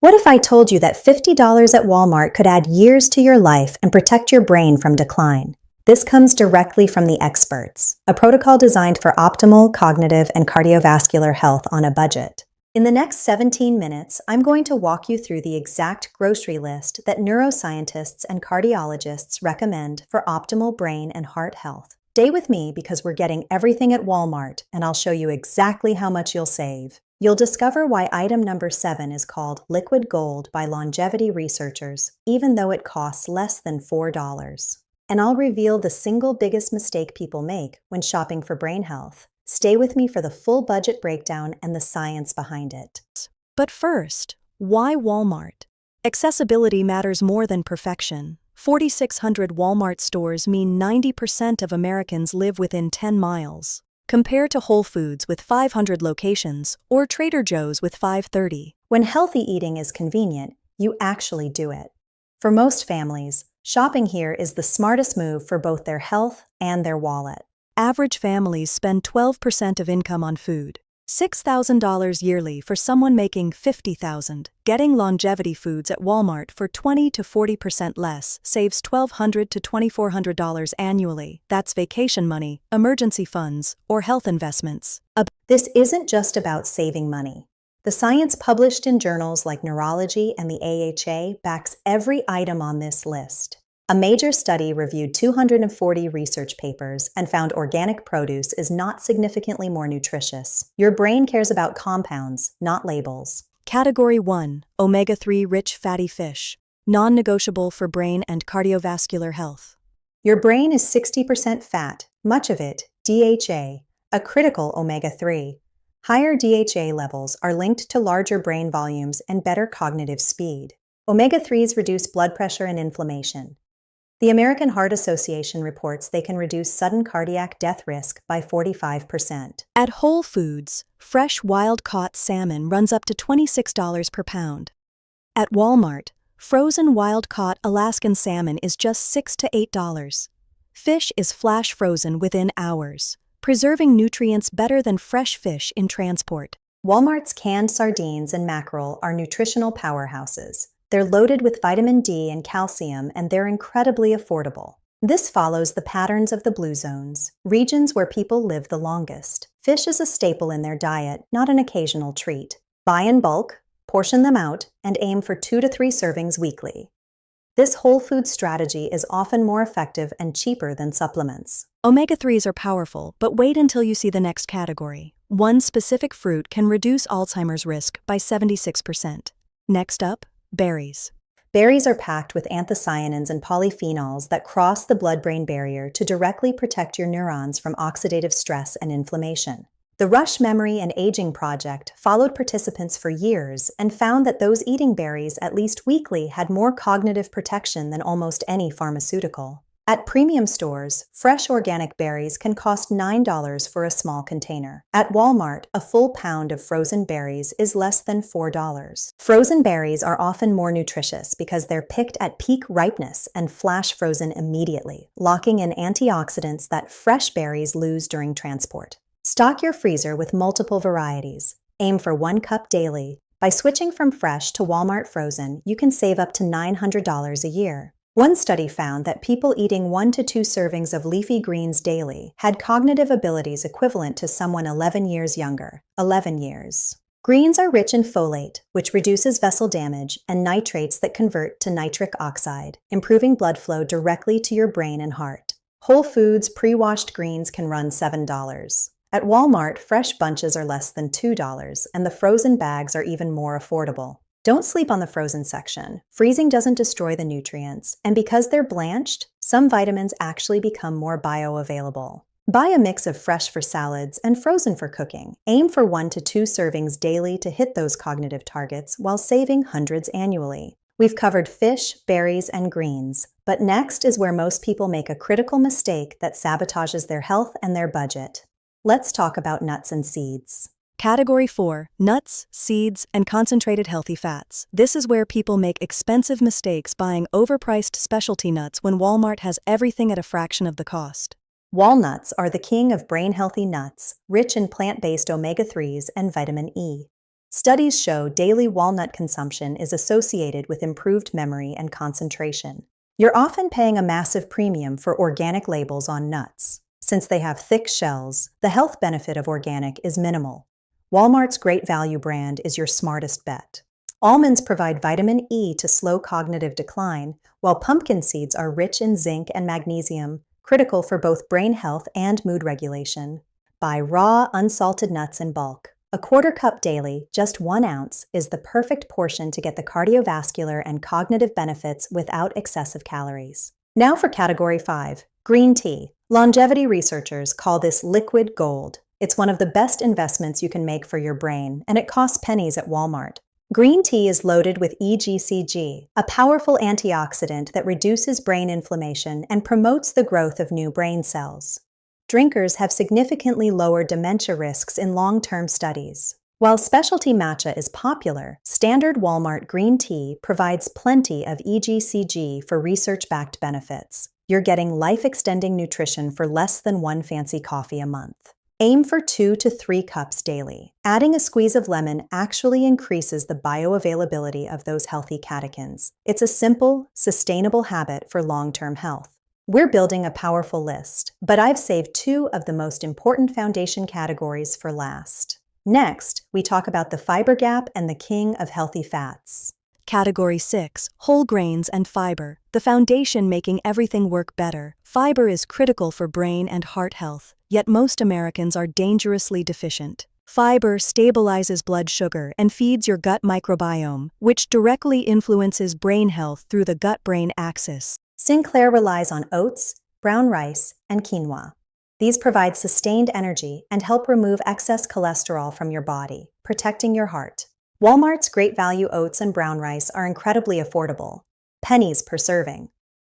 What if I told you that $50 at Walmart could add years to your life and protect your brain from decline? This comes directly from the experts, a protocol designed for optimal cognitive and cardiovascular health on a budget. In the next 17 minutes, I'm going to walk you through the exact grocery list that neuroscientists and cardiologists recommend for optimal brain and heart health. Stay with me because we're getting everything at Walmart, and I'll show you exactly how much you'll save. You'll discover why item number 7 is called liquid gold by longevity researchers, even though it costs less than $4. And I'll reveal the single biggest mistake people make when shopping for brain health. Stay with me for the full budget breakdown and the science behind it. But first, why Walmart? Accessibility matters more than perfection. 4,600 Walmart stores mean 90% of Americans live within 10 miles. Compare to Whole Foods with 500 locations or Trader Joe's with 530. When healthy eating is convenient, you actually do it. For most families, shopping here is the smartest move for both their health and their wallet. Average families spend 12% of income on food. $6,000 yearly for someone making $50,000. Getting longevity foods at Walmart for 20 to 40% less saves $1,200 to $2,400 annually. That's vacation money, emergency funds, or health investments. This isn't just about saving money. The science published in journals like Neurology and the AHA backs every item on this list. A major study reviewed 240 research papers and found organic produce is not significantly more nutritious. Your brain cares about compounds, not labels. Category 1. Omega-3 rich fatty fish. Non-negotiable for brain and cardiovascular health. Your brain is 60% fat, much of it DHA, a critical omega-3. Higher DHA levels are linked to larger brain volumes and better cognitive speed. Omega-3s reduce blood pressure and inflammation. The American Heart Association reports they can reduce sudden cardiac death risk by 45%. At Whole Foods, fresh wild-caught salmon runs up to $26 per pound. At Walmart, frozen wild-caught Alaskan salmon is just $6 to $8. Fish is flash frozen within hours, preserving nutrients better than fresh fish in transport. Walmart's canned sardines and mackerel are nutritional powerhouses. They're loaded with vitamin D and calcium, and they're incredibly affordable. This follows the patterns of the blue zones, regions where people live the longest. Fish is a staple in their diet, not an occasional treat. Buy in bulk, portion them out, and aim for 2 to 3 servings weekly. This whole food strategy is often more effective and cheaper than supplements. Omega-3s are powerful, but wait until you see the next category. One specific fruit can reduce Alzheimer's risk by 76%. Next up, berries. Berries are packed with anthocyanins and polyphenols that cross the blood-brain barrier to directly protect your neurons from oxidative stress and inflammation. The Rush Memory and Aging Project followed participants for years and found that those eating berries at least weekly had more cognitive protection than almost any pharmaceutical. At premium stores, fresh organic berries can cost $9 for a small container. At Walmart, a full pound of frozen berries is less than $4. Frozen berries are often more nutritious because they're picked at peak ripeness and flash frozen immediately, locking in antioxidants that fresh berries lose during transport. Stock your freezer with multiple varieties. Aim for 1 cup daily. By switching from fresh to Walmart frozen, you can save up to $900 a year. One study found that people eating 1 to 2 servings of leafy greens daily had cognitive abilities equivalent to someone 11 years younger. 11 years. Greens are rich in folate, which reduces vessel damage, and nitrates that convert to nitric oxide, improving blood flow directly to your brain and heart. Whole Foods pre-washed greens can run $7. At Walmart, fresh bunches are less than $2, and the frozen bags are even more affordable. Don't sleep on the frozen section. Freezing doesn't destroy the nutrients, and because they're blanched, some vitamins actually become more bioavailable. Buy a mix of fresh for salads and frozen for cooking. Aim for 1 to 2 servings daily to hit those cognitive targets while saving hundreds annually. We've covered fish, berries, and greens, but next is where most people make a critical mistake that sabotages their health and their budget. Let's talk about nuts and seeds. Category 4. Nuts, seeds, and concentrated healthy fats. This is where people make expensive mistakes buying overpriced specialty nuts when Walmart has everything at a fraction of the cost. Walnuts are the king of brain-healthy nuts, rich in plant-based omega-3s and vitamin E. Studies show daily walnut consumption is associated with improved memory and concentration. You're often paying a massive premium for organic labels on nuts. Since they have thick shells, the health benefit of organic is minimal. Walmart's Great Value brand is your smartest bet. Almonds provide vitamin E to slow cognitive decline, while pumpkin seeds are rich in zinc and magnesium, critical for both brain health and mood regulation. Buy raw, unsalted nuts in bulk. A quarter cup daily, just 1 ounce, is the perfect portion to get the cardiovascular and cognitive benefits without excessive calories. Now for Category 5, green tea. Longevity researchers call this liquid gold. It's one of the best investments you can make for your brain, and it costs pennies at Walmart. Green tea is loaded with EGCG, a powerful antioxidant that reduces brain inflammation and promotes the growth of new brain cells. Drinkers have significantly lower dementia risks in long-term studies. While specialty matcha is popular, standard Walmart green tea provides plenty of EGCG for research-backed benefits. You're getting life-extending nutrition for less than 1 fancy coffee a month. Aim for 2 to 3 cups daily. Adding a squeeze of lemon actually increases the bioavailability of those healthy catechins. It's a simple, sustainable habit for long-term health. We're building a powerful list, but I've saved 2 of the most important foundation categories for last. Next, we talk about the fiber gap and the king of healthy fats. Category 6, whole grains and fiber, the foundation making everything work better. Fiber is critical for brain and heart health, yet most Americans are dangerously deficient. Fiber stabilizes blood sugar and feeds your gut microbiome, which directly influences brain health through the gut-brain axis. Sinclair relies on oats, brown rice, and quinoa. These provide sustained energy and help remove excess cholesterol from your body, protecting your heart. Walmart's Great Value oats and brown rice are incredibly affordable, pennies per serving.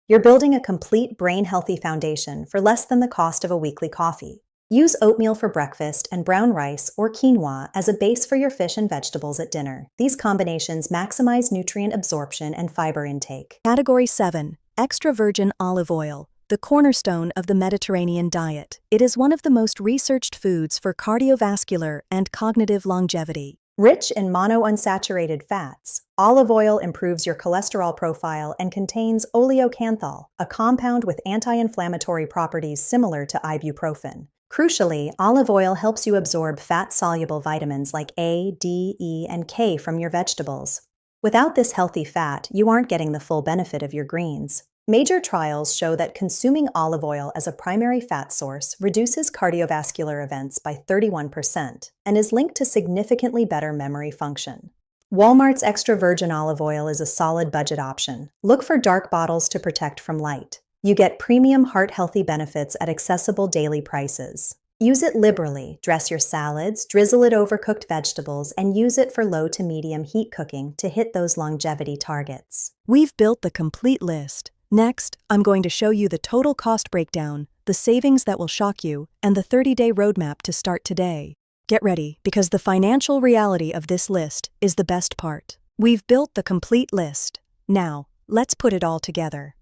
You're building a complete brain-healthy foundation for less than the cost of a weekly coffee. Use oatmeal for breakfast and brown rice or quinoa as a base for your fish and vegetables at dinner. These combinations maximize nutrient absorption and fiber intake. Category 7, extra virgin olive oil, the cornerstone of the Mediterranean diet. It is one of the most researched foods for cardiovascular and cognitive longevity. Rich in monounsaturated fats, olive oil improves your cholesterol profile and contains oleocanthal, a compound with anti-inflammatory properties similar to ibuprofen. Crucially, olive oil helps you absorb fat-soluble vitamins like A, D, E, and K from your vegetables. Without this healthy fat, you aren't getting the full benefit of your greens. Major trials show that consuming olive oil as a primary fat source reduces cardiovascular events by 31% and is linked to significantly better memory function. Walmart's extra virgin olive oil is a solid budget option. Look for dark bottles to protect from light. You get premium heart-healthy benefits at accessible daily prices. Use it liberally. Dress your salads, drizzle it over cooked vegetables, and use it for low to medium heat cooking to hit those longevity targets. We've built the complete list. Next, I'm going to show you the total cost breakdown, the savings that will shock you, and the 30-day roadmap to start today. Get ready, because the financial reality of this list is the best part. We've built the complete list. Now, let's put it all together.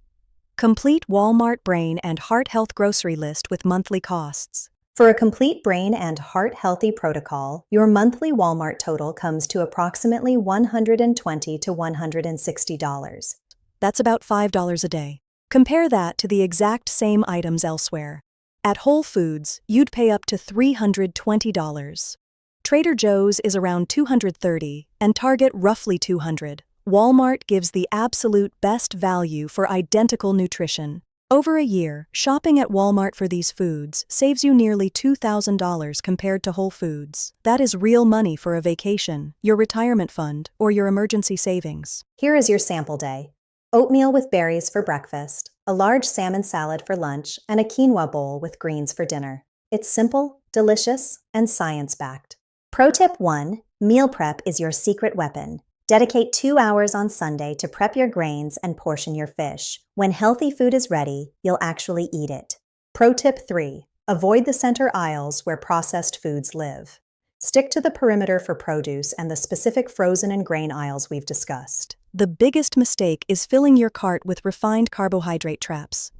Complete Walmart brain and heart health grocery list with monthly costs. For a complete brain and heart-healthy protocol, your monthly Walmart total comes to approximately $120 to $160. That's about $5 a day. Compare that to the exact same items elsewhere. At Whole Foods, you'd pay up to $320. Trader Joe's is around $230, and Target roughly $200. Walmart gives the absolute best value for identical nutrition. Over a year, shopping at Walmart for these foods saves you nearly $2,000 compared to Whole Foods. That is real money for a vacation, your retirement fund, or your emergency savings. Here is your sample day. Oatmeal with berries for breakfast, a large salmon salad for lunch, and a quinoa bowl with greens for dinner. It's simple, delicious, and science-backed. Pro tip 1, meal prep is your secret weapon. Dedicate 2 hours on Sunday to prep your grains and portion your fish. When healthy food is ready, you'll actually eat it. Pro tip 3, avoid the center aisles where processed foods live. Stick to the perimeter for produce and the specific frozen and grain aisles we've discussed. The biggest mistake is filling your cart with refined carbohydrate traps.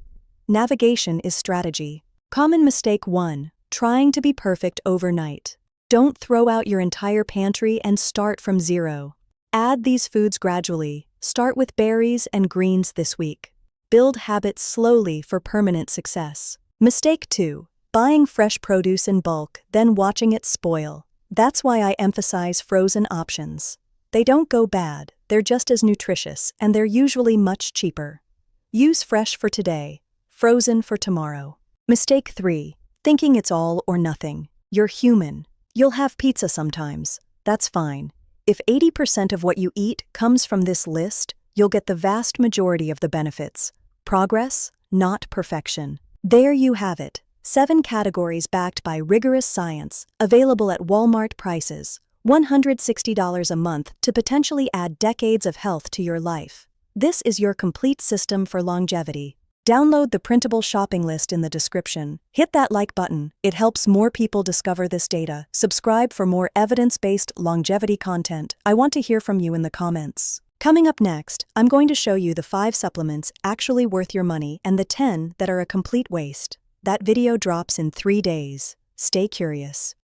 Navigation is strategy. Common mistake 1, trying to be perfect overnight. Don't throw out your entire pantry and start from zero. Add these foods gradually. Start with berries and greens this week. Build habits slowly for permanent success. Mistake 2. Buying fresh produce in bulk, then watching it spoil. That's why I emphasize frozen options. They don't go bad, they're just as nutritious, and they're usually much cheaper. Use fresh for today, frozen for tomorrow. Mistake 3. Thinking it's all or nothing. You're human. You'll have pizza sometimes. That's fine. If 80% of what you eat comes from this list, you'll get the vast majority of the benefits. Progress, not perfection. There you have it. 7 categories backed by rigorous science, available at Walmart prices. $160 a month to potentially add decades of health to your life. This is your complete system for longevity. Download the printable shopping list in the description. Hit that like button. It helps more people discover this data. Subscribe for more evidence-based longevity content. I want to hear from you in the comments. Coming up next, I'm going to show you the 5 supplements actually worth your money and the 10 that are a complete waste. That video drops in 3 days. Stay curious.